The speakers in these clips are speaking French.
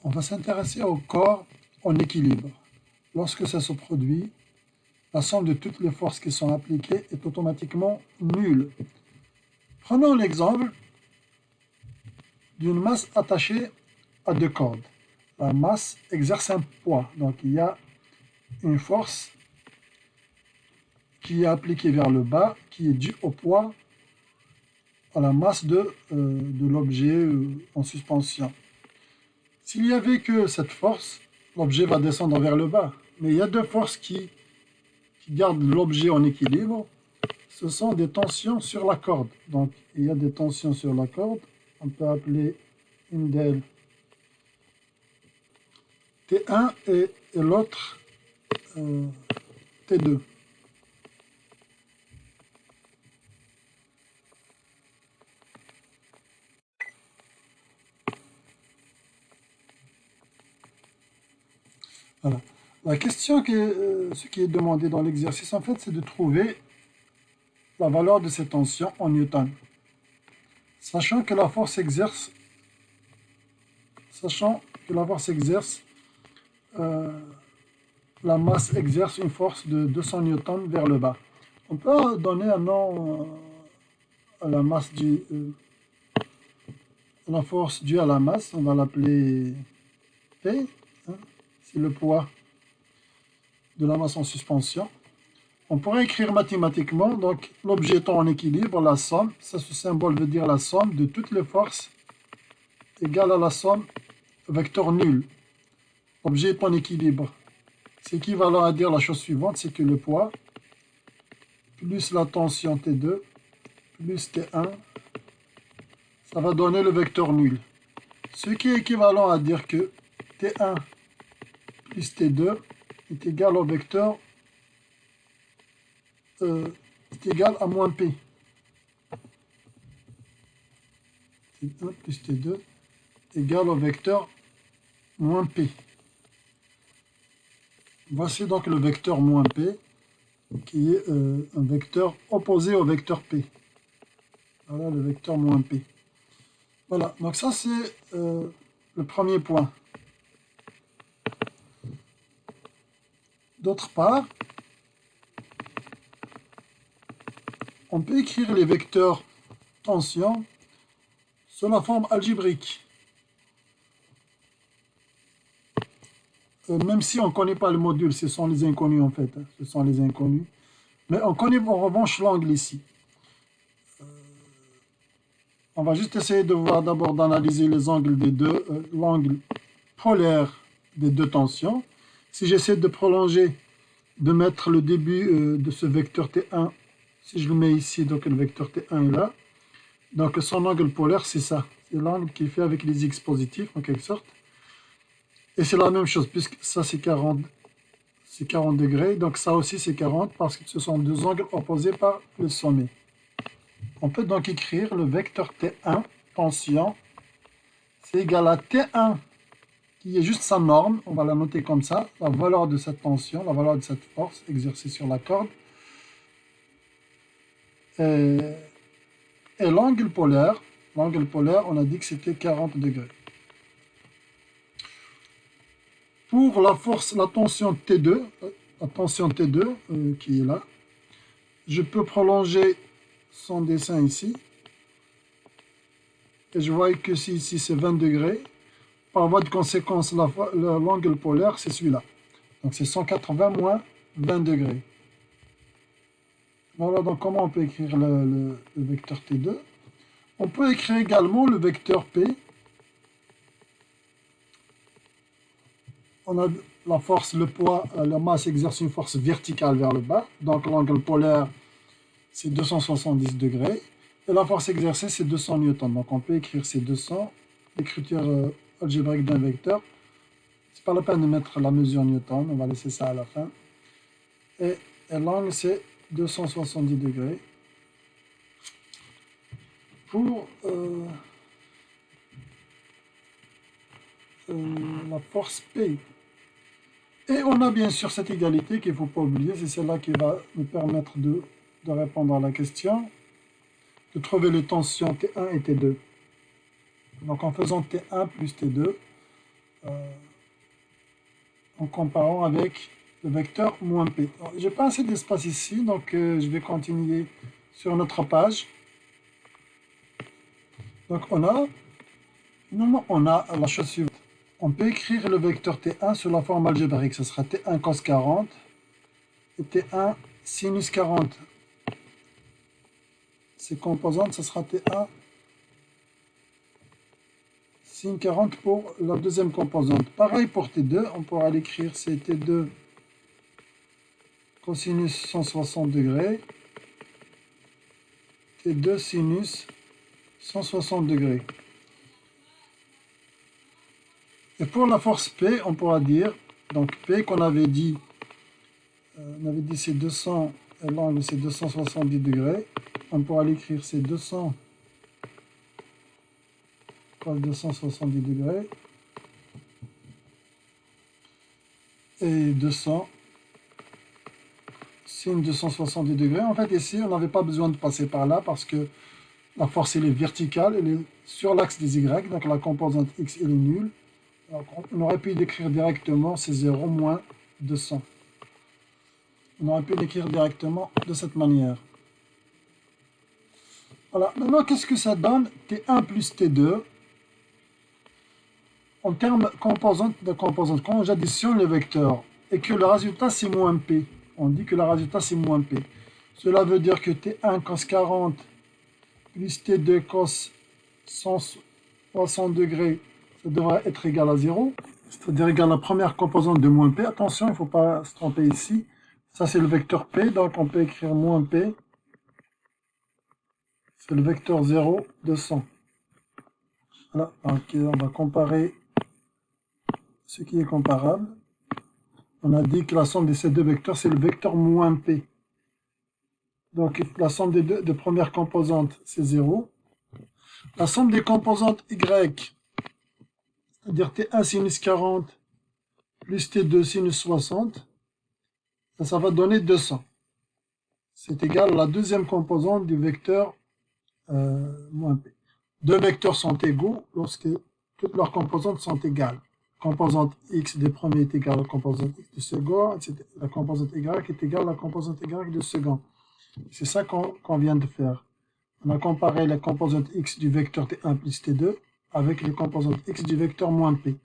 On va s'intéresser au corps en équilibre. Lorsque ça se produit, la somme de toutes les forces qui sont appliquées est automatiquement nulle. Prenons l'exemple d'une masse attachée à deux cordes. La masse exerce un poids, donc il y a une force qui est appliquée vers le bas, qui est due au poids, à la masse de l'objet en suspension. S'il n'y avait que cette force, l'objet va descendre vers le bas. Mais il y a deux forces qui gardent l'objet en équilibre. Ce sont des tensions sur la corde. Donc, il y a des tensions sur la corde. On peut appeler une d'elles T1 et l'autre T2. Voilà. La question, ce qui est demandé dans l'exercice, en fait, c'est de trouver la valeur de ces tensions en newton. Sachant que la force exerce, la masse exerce une force de 200 newtons vers le bas. On peut donner un nom à la masse la force due à la masse, on va l'appeler P, hein, c'est le poids de la masse en suspension. On pourrait écrire mathématiquement, donc l'objet étant en équilibre, la somme, ça ce symbole veut dire la somme de toutes les forces égale à la somme vecteur nul. L'objet est en équilibre. C'est équivalent à dire la chose suivante, c'est que le poids plus la tension T2 plus T1, ça va donner le vecteur nul. Ce qui est équivalent à dire que T1 plus T2 est égal au vecteur est égal à moins P. T1 plus T2 égal au vecteur moins P. Voici donc le vecteur moins P, qui est un vecteur opposé au vecteur P. Voilà le vecteur moins P. Voilà, donc ça c'est le premier point. D'autre part, on peut écrire les vecteurs tension sous la forme algébrique. Même si on ne connaît pas le module, ce sont les inconnus en fait, hein, ce sont les inconnus. Mais on connaît en revanche l'angle ici. On va juste essayer de voir d'abord d'analyser les angles des deux, l'angle polaire des deux tensions. Si j'essaie de prolonger, de mettre le début de ce vecteur T1, si je le mets ici, donc le vecteur T1 est là, donc son angle polaire c'est ça, c'est l'angle qu'il fait avec les x positifs en quelque sorte. Et c'est la même chose, puisque ça c'est 40 degrés, donc ça aussi c'est 40, parce que ce sont deux angles opposés par le sommet. On peut donc écrire le vecteur T1, tension, c'est égal à T1, qui est juste sa norme, on va la noter comme ça, la valeur de cette tension, la valeur de cette force exercée sur la corde, et l'angle polaire, on a dit que c'était 40 degrés. Pour la force, la tension T2, qui est là, je peux prolonger son dessin ici. Et je vois que si ici c'est 20 degrés, par voie de conséquence, l'angle polaire c'est celui-là. Donc c'est 180 moins 20 degrés. Voilà donc comment on peut écrire le vecteur T2. On peut écrire également le vecteur P. On a la force, le poids, la masse exerce une force verticale vers le bas. Donc l'angle polaire, c'est 270 degrés. Et la force exercée, c'est 200 newtons. Donc on peut écrire ces 200, l'écriture algébrique d'un vecteur. C'est pas la peine de mettre la mesure newton, on va laisser ça à la fin. Et l'angle, c'est 270 degrés. Pour la force P. Et on a bien sûr cette égalité qu'il ne faut pas oublier, c'est celle-là qui va nous permettre de répondre à la question, de trouver les tensions T1 et T2. Donc en faisant T1 plus T2, en comparant avec le vecteur moins p. J'ai pas assez d'espace ici, donc je vais continuer sur notre page. Donc finalement, on a la chose suivante. On peut écrire le vecteur T1 sous la forme algébrique. Ce sera T1 cos 40 et T1 sinus 40. Ces composantes, ce sera T1 sin 40 pour la deuxième composante. Pareil pour T2, on pourra l'écrire, c'est T2 cosinus 160 degrés, T2 sinus 160 degrés. Et pour la force P, on pourra dire, donc P qu'on avait dit, c'est 200, et l'angle c'est 270 degrés, on pourra l'écrire, c'est 200 cos 270 degrés, et 200 sin 270 degrés. En fait, ici, on n'avait pas besoin de passer par là parce que la force, elle est verticale, elle est sur l'axe des Y, donc la composante X, elle est nulle. Donc, on aurait pu l'écrire directement, c'est 0 moins 200. On aurait pu l'écrire directement de cette manière. Voilà, maintenant, qu'est-ce que ça donne T1 plus T2 en termes de composante? Quand j'additionne les vecteurs et que le résultat, c'est moins P, on dit que le résultat, c'est moins P. Cela veut dire que T1 cos 40 plus T2 cos 160 degrés, ça devrait être égal à 0, c'est-à-dire égal à la première composante de moins P. Attention, il ne faut pas se tromper ici. Ça, c'est le vecteur P, donc on peut écrire moins P. C'est le vecteur 0 de 100. Voilà, donc on va comparer ce qui est comparable. On a dit que la somme de ces deux vecteurs, c'est le vecteur moins P. Donc la somme des deux premières composantes, c'est 0. La somme des composantes Y, c'est-à-dire T1 sinus 40 plus T2 sinus 60, ça va donner 200. C'est égal à la deuxième composante du vecteur moins P. Deux vecteurs sont égaux lorsque toutes leurs composantes sont égales. Composante X des premiers est égale à la composante X du second, etc. La composante Y est égale à la composante Y du second. C'est ça qu'on vient de faire. On a comparé la composante X du vecteur T1 plus T2 avec les composantes X du vecteur moins P.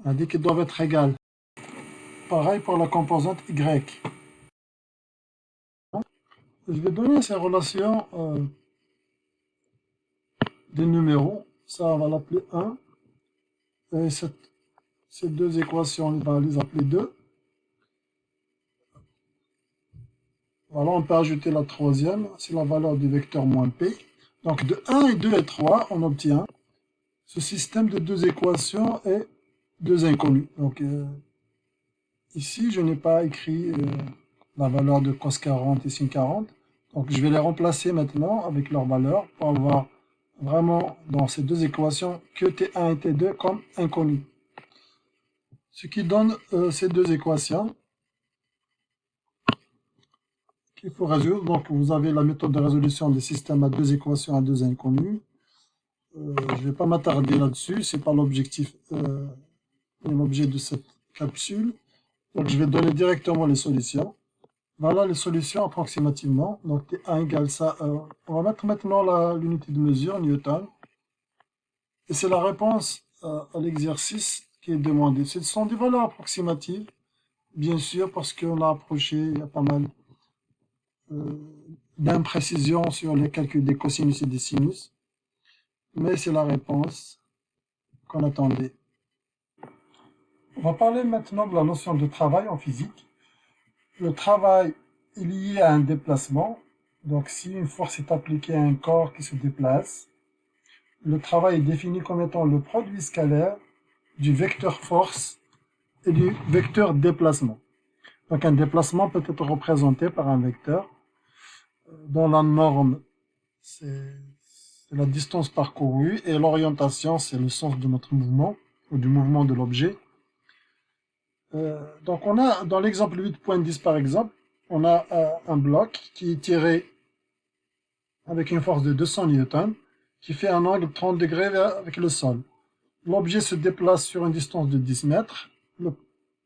On a dit qu'elles doivent être égales. Pareil pour la composante Y. Je vais donner ces relations des numéros. Ça, on va l'appeler 1. Et ces deux équations, on va les appeler 2. Voilà, on peut ajouter la troisième, c'est la valeur du vecteur moins P. Donc de 1 et 2 et 3, on obtient ce système de deux équations et deux inconnus. Donc ici, je n'ai pas écrit la valeur de cos 40 et sin 40. Donc je vais les remplacer maintenant avec leur valeur pour avoir vraiment dans ces deux équations que T1 et T2 comme inconnus. Ce qui donne ces deux équations qu'il faut résoudre. Donc vous avez la méthode de résolution des systèmes à deux équations à deux inconnus. Je ne vais pas m'attarder là-dessus, ce n'est pas l'objectif et l'objet de cette capsule. Donc je vais donner directement les solutions. Voilà les solutions approximativement. Donc T1 égale ça. On va mettre maintenant l'unité de mesure, Newton. Et c'est la réponse à l'exercice qui est demandé. Ce sont des valeurs approximatives, bien sûr, parce qu'on a approché, il y a pas mal d'imprécisions sur les calculs des cosinus et des sinus. Mais c'est la réponse qu'on attendait. On va parler maintenant de la notion de travail en physique. Le travail est lié à un déplacement. Donc si une force est appliquée à un corps qui se déplace, le travail est défini comme étant le produit scalaire du vecteur force et du vecteur déplacement. Donc un déplacement peut être représenté par un vecteur dont la norme c'est la distance parcourue et l'orientation c'est le sens de notre mouvement ou du mouvement de l'objet. Donc on a dans l'exemple 8.10 par exemple, on a un bloc qui est tiré avec une force de 200 newtons qui fait un angle de 30 degrés avec le sol. L'objet se déplace sur une distance de 10 mètres.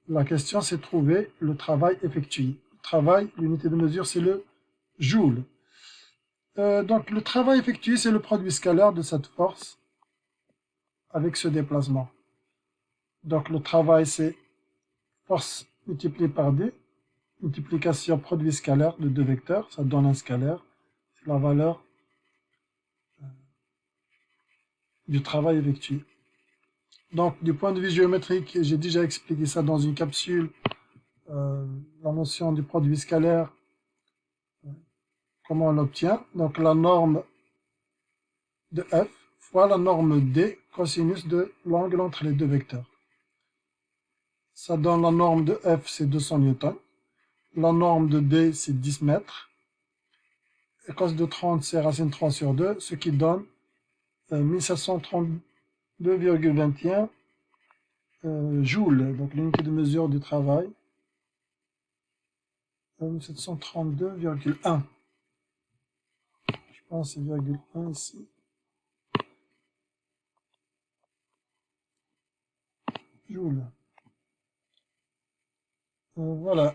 La question, c'est trouver le travail effectué. Le travail, l'unité de mesure, c'est le joule. Donc, le travail effectué, c'est le produit scalaire de cette force avec ce déplacement. Donc, le travail, c'est force multipliée par D, multiplication produit scalaire de deux vecteurs, ça donne un scalaire. C'est la valeur du travail effectué. Donc, du point de vue géométrique, j'ai déjà expliqué ça dans une capsule, la notion du produit scalaire, comment on l'obtient. Donc, la norme de F fois la norme D, cosinus de l'angle entre les deux vecteurs. Ça donne la norme de F, c'est 200 newtons. La norme de D, c'est 10 mètres. Et cos de 30, c'est racine 3 sur 2, ce qui donne 1732,21 joules. Donc, l'unité de mesure du travail, 1732,1. Je pense que c'est 0,1 ici. Joule. Voilà.